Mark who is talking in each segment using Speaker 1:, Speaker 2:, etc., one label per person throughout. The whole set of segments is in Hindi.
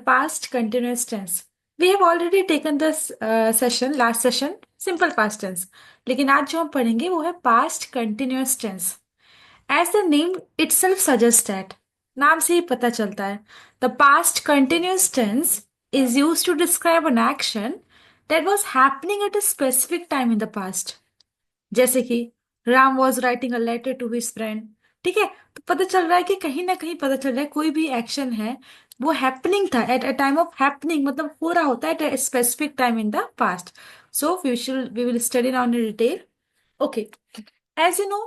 Speaker 1: past continuous tense. We have already taken this last session, simple past tense. लेकिन आज जो हम पढ़ेंगे वो है past continuous tense. As the name itself suggests that, नाम से ही पता चलता है, the past continuous tense is used to describe an action that was happening at a specific time in the past. जैसे कि Ram was writing a letter to his friend. ठीक है, तो पता चल रहा है कि कहीं ना कहीं पता चल रहा है कोई भी एक्शन है वो हैपनिंग था, at a time of happening, मतलब हो रहा होता है at a specific time in the past. So we will study now in detail. Okay, as you know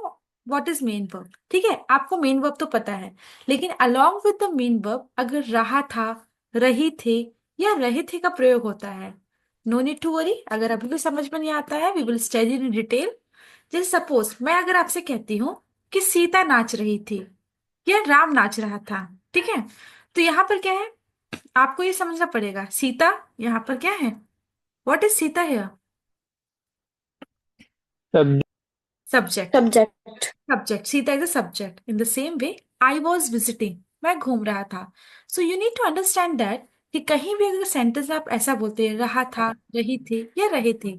Speaker 1: what is main verb. ठीक है, आपको मेन वर्ब तो पता है, लेकिन along with the main verb अगर रहा था, रही थे या रहे थे का प्रयोग होता है। नो नीड टू वरी, अगर अभी भी समझ में नहीं आता है we will study in detail. जैसे सपोज मैं अगर आपसे कहती हूँ कि सीता नाच रही थी या राम नाच रहा था, ठीक है, तो यहाँ पर क्या है, आपको ये समझना पड़ेगा सीता यहाँ पर क्या है, व्हाट इज सीता है?
Speaker 2: सब
Speaker 1: subject.
Speaker 3: Subject.
Speaker 1: Subject, Sita is a subject. In the same way I was visiting, मैं घूम रहा था। So you need to understand that कि कहीं भी अगर सेंटेंस में आप ऐसा बोलते हैं रहा था, रही थी या रहे थे,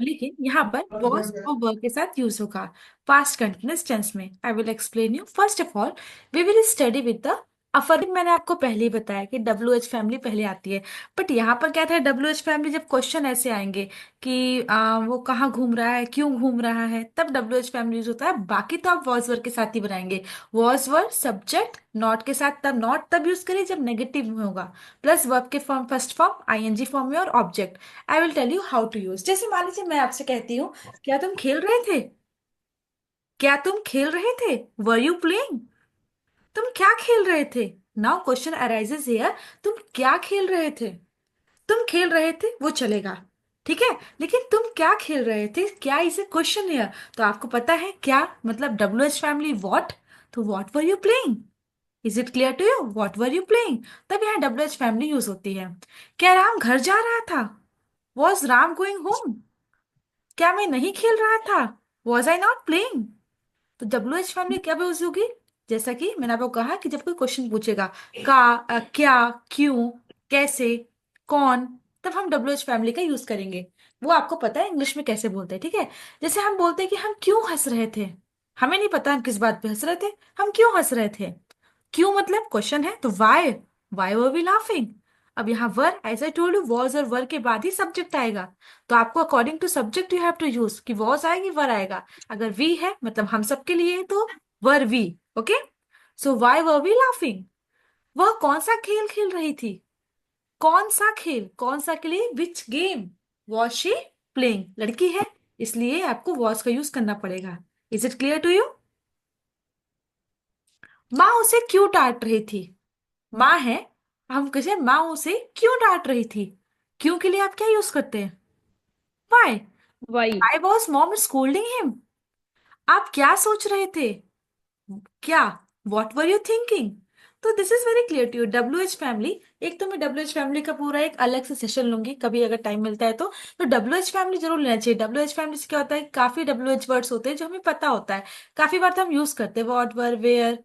Speaker 1: लेकिन यहाँ पर वॉज और वर्ब के साथ यूज होगा पास्ट कंटिन्यूअस टेंस में। I will explain you. First of all we will study with the affirmative. मैंने आपको पहले ही बताया कि डब्ल्यू एच फैमिली पहले आती है, बट यहाँ पर क्या था, डब्ल्यू एच फैमिली जब क्वेश्चन ऐसे आएंगे कि वो कहाँ घूम रहा है, क्यों घूम रहा है, तब डब्ल्यू एच फैमिली यूज होता है। बाकी तो आप वॉज वर्ड के साथ ही बनाएंगे। वॉज वर्ड सब्जेक्ट नॉट के साथ, तब नॉट तब यूज करिए जब नेगेटिव में होगा, प्लस वर्ब के form first form ING form में और object. I will tell you how to use. जैसे मान लीजिए मैं आपसे कहती हूँ क्या तुम खेल रहे थे, क्या तुम खेल रहे थे, वर यू प्लेइंग, तुम क्या खेल रहे थे। नाउ क्वेश्चन अराइजेज हियर, तुम क्या खेल रहे थे। तुम खेल रहे थे वो चलेगा, ठीक है, लेकिन तुम क्या खेल रहे थे, क्या इज ए क्वेश्चन है। तो आपको पता है क्या मतलब डब्ल्यू एच फैमिली वॉट, तो what were you playing. Is it clear to you, what were you playing. तब यहाँ डब्ल्यू एच फैमिली यूज होती है। क्या राम घर जा रहा था, वॉज राम गोइंग होम। क्या मैं नहीं खेल रहा था, वॉज आई नॉट प्लेइंग। तो डब्ल्यू एच फैमिली क्या यूज होगी, जैसा कि मैंने आपको कहा कि जब कोई क्वेश्चन पूछेगा का, क्या, क्यों, कैसे, कौन, तब हम डब्ल्यू एच फैमिली का यूज करेंगे। वो आपको पता है इंग्लिश में कैसे बोलते हैं, ठीक है। जैसे हम बोलते हैं कि हम क्यों हंस रहे थे, हमें नहीं पता हम किस बात पे हंस रहे थे, हम क्यों हंस रहे थे। क्यों मतलब क्वेश्चन है, तो why, why were we laughing. अब यहाँ were, as I told you, was और वर के बाद ही सब्जेक्ट आएगा, तो आपको according to subject you have to use कि वॉज आएगी वर आएगा। अगर वी है मतलब हम सबके लिए है तो were we. Okay, so why were we laughing. वह कौन सा खेल खेल रही थी, कौन सा खेल, कौन सा के लिए, which game was she playing, लड़की है इसलिए आपको वॉज का यूज करना पड़ेगा। Is it clear to you. माँ उसे क्यों डांट रही थी, माँ है, हम कैसे, माँ उसे क्यों डांट रही थी। क्यों के लिए आप क्या यूज करते हैं, why.
Speaker 3: Why?
Speaker 1: Why was mom scolding him, आप क्या सोच रहे थे, क्या, वॉट वर यू थिंकिंग। तो this is very clear to you W H family. एक तो मैं डब्ल्यू एच फैमिली का पूरा एक अलग से सेशन लूंगी कभी अगर टाइम मिलता है तो डब्ल्यू एच फैमिली जरूर लेना चाहिए। डब्ल्यू एच फैमिली से क्या होता है, काफी डब्ल्यू एच वर्ड्स होते हैं जो हमें पता होता है, काफी बार तो हम यूज करते हैं, वॉट वर वेयर,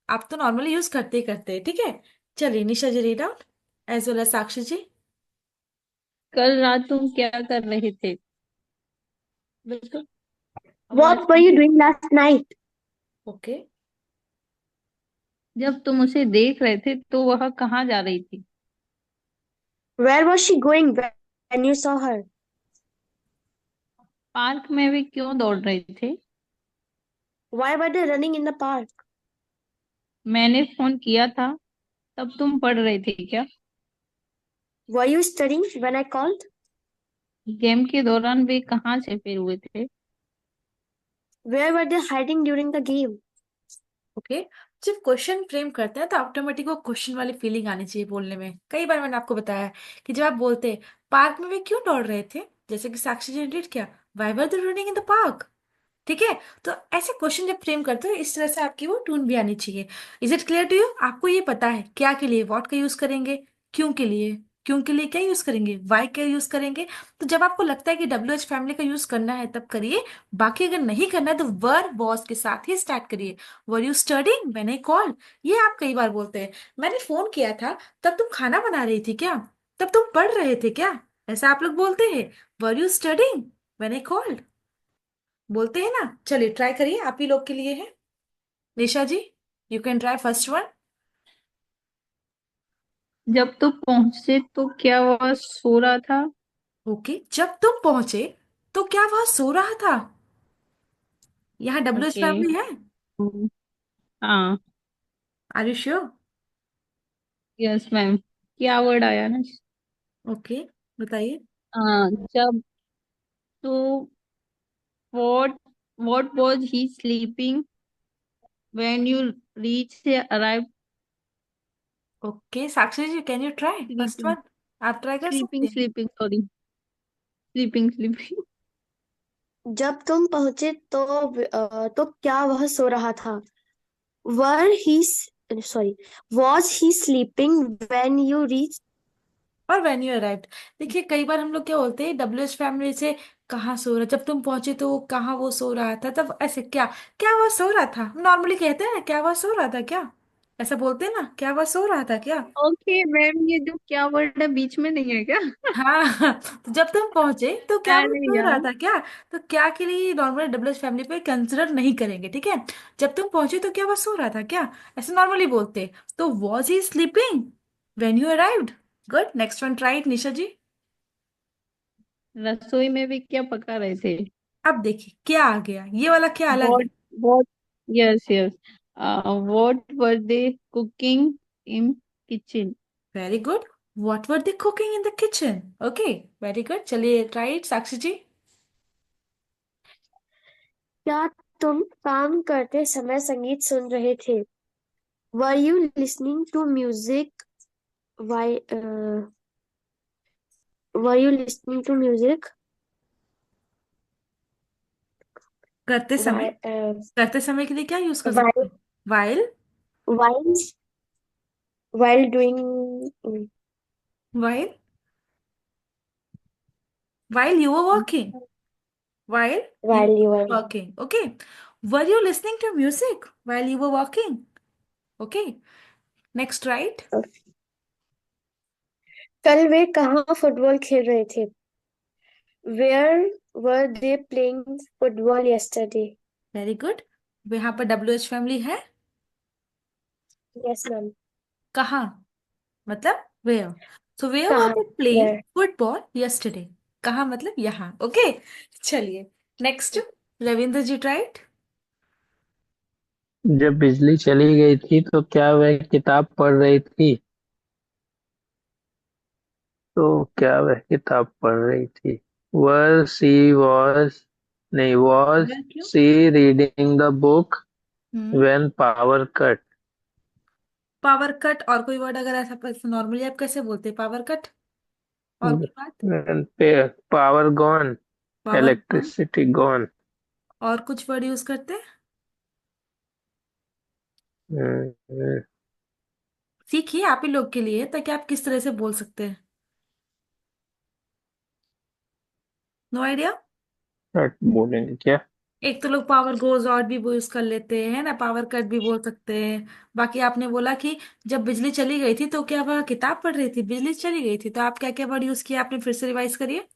Speaker 1: आप तो नॉर्मली यूज करते ही करते हैं, ठीक है। चलिए Nisha ji read out, as well as Sakshi ji.
Speaker 3: कल रात तुम क्या कर रहे थे? बिल्कुल। आवाज
Speaker 4: What were you doing last night?
Speaker 1: Okay,
Speaker 3: जब तुम उसे देख रहे थे तो वह कहाँ जा रही थी?
Speaker 4: Where was she going when you saw her?
Speaker 3: Park में वे क्यों दौड़ रहे थे?
Speaker 4: Why were they running in the park?
Speaker 3: मैंने फोन किया था तब तुम पढ़ रहे थे क्या?
Speaker 4: Were you studying when I called?
Speaker 3: Game के दौरान वे कहाँ छिपे हुए थे?
Speaker 4: Where were they hiding during the game?
Speaker 1: Okay. जब क्वेश्चन फ्रेम करते हैं तो ऑटोमेटिक वो क्वेश्चन वाली फीलिंग आनी चाहिए बोलने में। कई बार मैंने आपको बताया कि जब आप बोलते हैं पार्क में वे क्यों दौड़ रहे थे, जैसे कि साक्षी जी ने read किया, why were they running in the park. ठीक है, तो ऐसे क्वेश्चन जब फ्रेम करते हो इस तरह से आपकी वो टून भी आनी चाहिए। Is it clear to you, आपको ये पता है क्या के लिए व्हाट का यूज करेंगे, क्यों के लिए, क्यों के लिए क्या यूज करेंगे, वाई क्या यूज करेंगे। तो जब आपको लगता है कि डब्ल्यू एच फैमिली का यूज करना है तब करिए, बाकी अगर नहीं करना है तो वर वॉज के साथ ही स्टार्ट करिए। Were you studying when I called, ये आप कई बार बोलते हैं। मैंने फोन किया था, तब तुम खाना बना रही थी क्या, तब तुम पढ़ रहे थे क्या, ऐसा आप लोग बोलते हैं। Were you studying when I called, बोलते हैं ना। चलिए ट्राई करिए, आप ही लोग के लिए है। Nisha ji, you can try first one.
Speaker 3: जब तुम पहुंचे तो क्या वह सो रहा था?
Speaker 1: ओके, जब तुम पहुंचे तो क्या वह सो रहा था। यहाँ डब्ल्यू एच
Speaker 3: ओके।
Speaker 1: फैमिली है।
Speaker 3: हाँ।
Speaker 1: Are you sure.
Speaker 3: Yes ma'am. क्या वर्ड आया ना?
Speaker 1: ओके, बताइए।
Speaker 3: जब तो what what was he sleeping when you reached arrived?
Speaker 1: Okay Sakshi ji, can you try first
Speaker 3: Sleeping,
Speaker 1: one. आप ट्राई कर सकते
Speaker 3: sleeping,
Speaker 1: हैं।
Speaker 3: sleeping. Sorry, sleeping, sleeping.
Speaker 4: जब तुम पहुंचे तो क्या वह सो रहा था? Were he sorry was he sleeping when you reach?
Speaker 1: और वेन यू अराइव्ड, देखिए कई बार हम लोग क्या बोलते हैं डब्ल्यू एच फैमिली से, कहाँ सो रहा, जब तुम पहुंचे तो वो कहाँ वो सो रहा था, तब ऐसे क्या, क्या वो सो रहा था, हम नॉर्मली कहते हैं ना क्या वो सो रहा था क्या, ऐसा बोलते हैं ना, क्या वो सो रहा था क्या।
Speaker 3: ओके मैम, ये जो क्या वर्ड है बीच में नहीं है क्या?
Speaker 1: हाँ तो जब तुम पहुंचे तो क्या वो
Speaker 3: अरे
Speaker 1: सो रहा
Speaker 3: यार।
Speaker 1: था क्या, तो क्या के लिए नॉर्मल डब्ल्यू एच फैमिली पे कंसिडर नहीं करेंगे, ठीक है। जब तुम पहुंचे तो क्या वो सो रहा था क्या, ऐसे नॉर्मली बोलते। तो was he sleeping when you arrived. Good, next one try it Nisha ji.
Speaker 3: रसोई में भी क्या पका रहे थे?
Speaker 1: अब देखिए क्या आ गया, ये वाला क्या अलग है।
Speaker 3: What what Yes, yes. What were they cooking in kitchen?
Speaker 1: Very good, what were they cooking in the kitchen. Okay, very good, चलिए ट्राई इट साक्षी जी।
Speaker 4: क्या तुम काम करते समय संगीत सुन रहे थे? Were you listening to music? Why were you listening to music
Speaker 1: करते समय,
Speaker 4: वाई
Speaker 1: करते समय के लिए क्या यूज कर सकते
Speaker 4: वाइल
Speaker 1: हैं, while,
Speaker 4: while while doing
Speaker 1: while, while you were working, while you
Speaker 4: while you
Speaker 1: were
Speaker 4: are
Speaker 1: working. Okay. Were you listening to music while you were working? Okay. Next, right?
Speaker 4: कल वे कहाँ फुटबॉल खेल रहे थे? Where were they playing football yesterday?
Speaker 1: Very good. यहाँ पर डब्ल्यू एच फैमिली है।
Speaker 4: Yes ma'am.
Speaker 1: कहाँ, मतलब वेयर। सो वेयर वर
Speaker 4: कहाँ?
Speaker 1: They playing
Speaker 4: where?
Speaker 1: Football yesterday. कहाँ मतलब यहाँ। ओके, चलिए नेक्स्ट, रविंद्र जी ट्राइट।
Speaker 2: जब बिजली चली गई थी तो क्या वह किताब पढ़ रही थी? तो क्या वह किताब पढ़ रही थी? वह सी वॉज नहीं वॉज
Speaker 1: वेल क्यों।
Speaker 2: She reading the book
Speaker 1: hmm,
Speaker 2: when power cut?
Speaker 1: Power cut, और कोई वर्ड अगर ऐसा नॉर्मली आप कैसे बोलते हैं पावर कट, और कोई बात।
Speaker 2: Power gone,
Speaker 1: power cut,
Speaker 2: electricity gone.
Speaker 1: और कुछ वर्ड यूज करते हैं। सीखिए आप ही लोग के लिए, ताकि आप किस तरह से बोल सकते हैं। No idea.
Speaker 2: कट बोलेंगे क्या?
Speaker 1: एक तो लोग पावर गोज और भी वो यूज कर लेते हैं ना, पावर कट भी बोल सकते हैं। बाकी आपने बोला कि जब बिजली चली गई थी तो क्या वह किताब पढ़ रही थी, बिजली चली गई थी, तो आप क्या क्या वर्ड यूज किया आपने, फिर से रिवाइज करिए।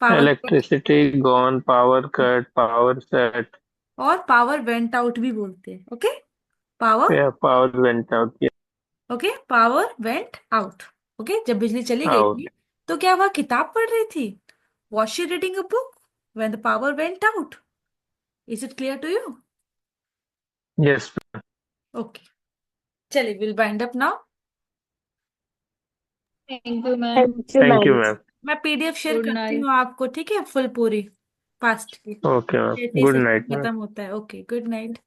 Speaker 1: Power cut,
Speaker 2: electricity gone, power cut, power set,
Speaker 1: और पावर वेंट आउट भी बोलते हैं। ओके, पावर,
Speaker 2: या power went out,
Speaker 1: okay power went out. Okay, जब बिजली चली गई
Speaker 2: आउट।
Speaker 1: थी तो क्या वह किताब पढ़ रही थी, was she reading a book when the power went out. Is it clear to you.
Speaker 2: Yes.
Speaker 1: Okay, चलिए will wind up now.
Speaker 3: Thank you, ma'am.
Speaker 4: Thank you
Speaker 2: thank you
Speaker 4: ma'am.
Speaker 2: Ma'am.
Speaker 1: मैं पीडीएफ शेयर
Speaker 3: Good
Speaker 1: करती
Speaker 3: night.
Speaker 1: हूँ आपको, ठीक है, फुल पूरी, फास्ट की,
Speaker 2: ओके मैम,
Speaker 1: जैसे ही
Speaker 2: गुड
Speaker 1: सेशन
Speaker 2: नाइट मैम।
Speaker 1: खत्म होता है। Okay, good night.